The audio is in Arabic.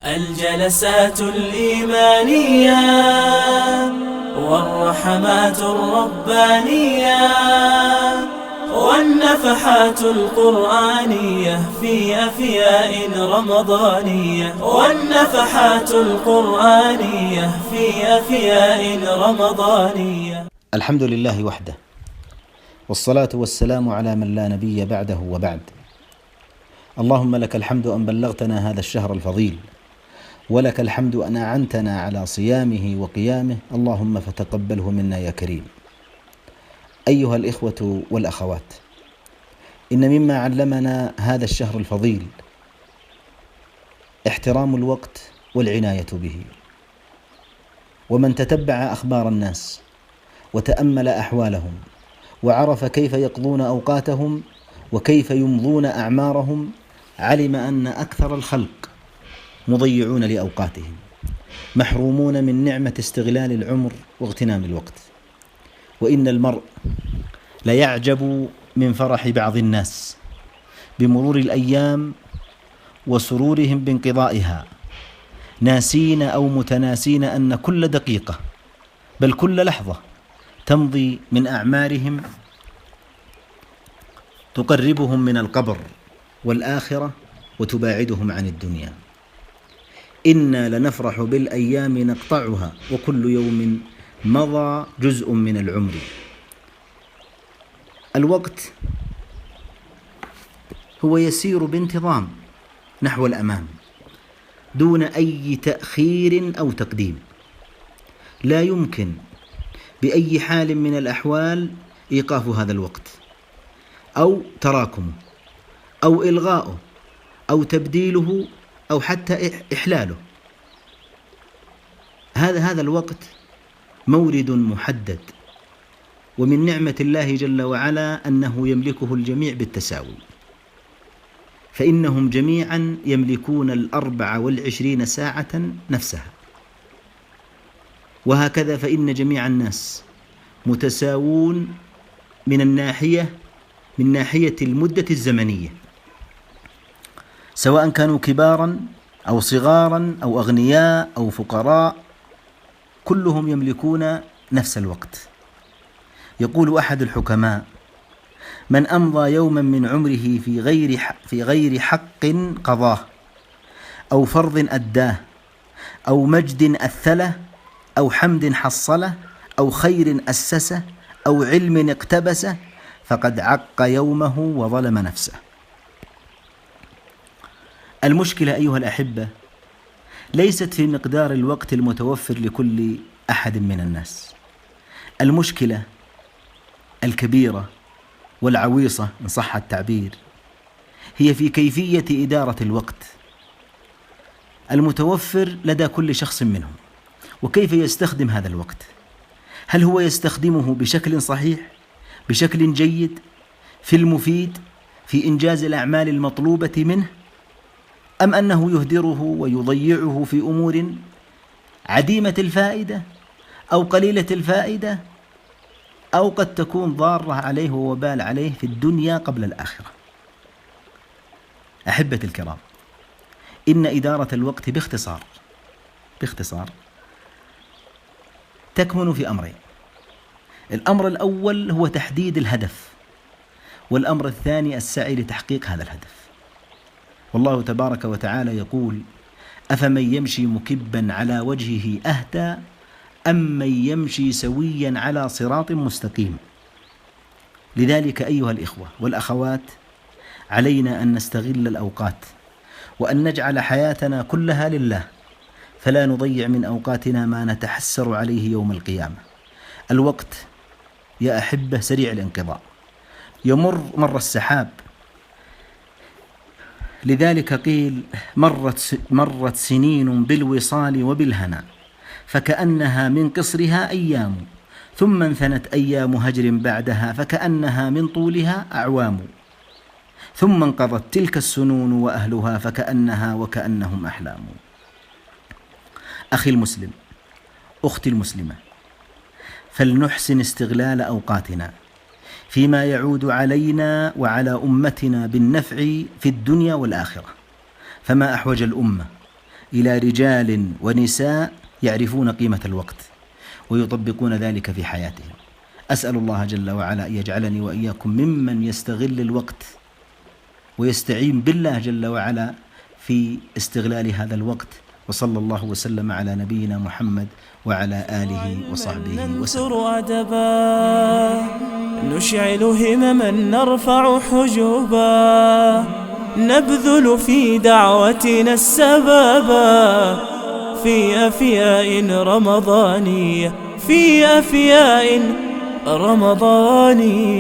الجلسات الإيمانية والرحمات الربانية والنفحات القرآنية في أفياء رمضانية والنفحات القرآنية في أفياء رمضانية. الحمد لله وحده، والصلاة والسلام على من لا نبي بعده وبعد. اللهم لك الحمد أن بلغتنا هذا الشهر الفضيل، ولك الحمد أن أعنتنا على صيامه وقيامه، اللهم فتقبله منا يا كريم. أيها الإخوة والأخوات، إن مما علمنا هذا الشهر الفضيل احترام الوقت والعناية به. ومن تتبع أخبار الناس وتأمل أحوالهم وعرف كيف يقضون أوقاتهم وكيف يمضون أعمارهم علم أن أكثر الخلق مضيعون لأوقاتهم، محرومون من نعمة استغلال العمر واغتنام الوقت. وإن المرء ليعجب من فرح بعض الناس بمرور الأيام وسرورهم بانقضائها، ناسين أو متناسين أن كل دقيقة بل كل لحظة تمضي من أعمارهم تقربهم من القبر والآخرة وتباعدهم عن الدنيا. إنا لنفرح بالأيام نقطعها وكل يوم مضى جزء من العمر. الوقت هو يسير بانتظام نحو الأمام دون أي تأخير أو تقديم. لا يمكن بأي حال من الأحوال إيقاف هذا الوقت أو تراكمه أو إلغاؤه أو تبديله أو حتى إحلاله. هذا الوقت مورد محدد، ومن نعمة الله جل وعلا أنه يملكه الجميع بالتساوي، فإنهم جميعا يملكون 24 ساعة نفسها. وهكذا فإن جميع الناس متساوون من ناحية المدة الزمنية، سواء كانوا كبارا أو صغارا أو أغنياء أو فقراء، كلهم يملكون نفس الوقت. يقول أحد الحكماء: من أمضى يوما من عمره في غير حق قضاه، أو فرض أداه، أو مجد أثله، أو حمد حصله، أو خير أسسه، أو علم اقتبسه، فقد عق يومه وظلم نفسه. المشكلة أيها الأحبة ليست في مقدار الوقت المتوفر لكل أحد من الناس. المشكلة الكبيرة والعويصة إن صح التعبير هي في كيفية إدارة الوقت المتوفر لدى كل شخص منهم، وكيف يستخدم هذا الوقت. هل هو يستخدمه بشكل صحيح، بشكل جيد، في المفيد، في إنجاز الأعمال المطلوبة منه، أم أنه يهدره ويضيعه في أمور عديمة الفائدة أو قليلة الفائدة، أو قد تكون ضارة عليه ووبال عليه في الدنيا قبل الآخرة؟ أحبة الكرام، إن إدارة الوقت باختصار تكمن في أمرين. الأمر الأول هو تحديد الهدف، والأمر الثاني السعي لتحقيق هذا الهدف. والله تبارك وتعالى يقول: أفمن يمشي مكبا على وجهه أهدى أم من يمشي سويا على صراط مستقيم. لذلك أيها الإخوة والأخوات، علينا أن نستغل الأوقات وأن نجعل حياتنا كلها لله، فلا نضيع من أوقاتنا ما نتحسر عليه يوم القيامة. الوقت يا أحبة سريع الانقضاء، يمر مر السحاب. لذلك قيل: مرت سنين بالوصال وبالهنا، فكأنها من قصرها أيام، ثم انثنت أيام هجر بعدها، فكأنها من طولها أعوام، ثم انقضت تلك السنون وأهلها، فكأنها وكأنهم أحلام. أخي المسلم، أختي المسلمة، فلنحسن استغلال أوقاتنا فيما يعود علينا وعلى أمتنا بالنفع في الدنيا والآخرة. فما أحوج الأمة إلى رجال ونساء يعرفون قيمة الوقت ويطبقون ذلك في حياتهم. أسأل الله جل وعلا أن يجعلني وإياكم ممن يستغل الوقت ويستعين بالله جل وعلا في استغلال هذا الوقت. وصلى الله وسلم على نبينا محمد وعلى آله وصحبه وسلم. أدبا نشعل همما نرفع حجوبا نبذل في دعوتنا السبابا في أفياء رمضانية، في أفياء رمضانية.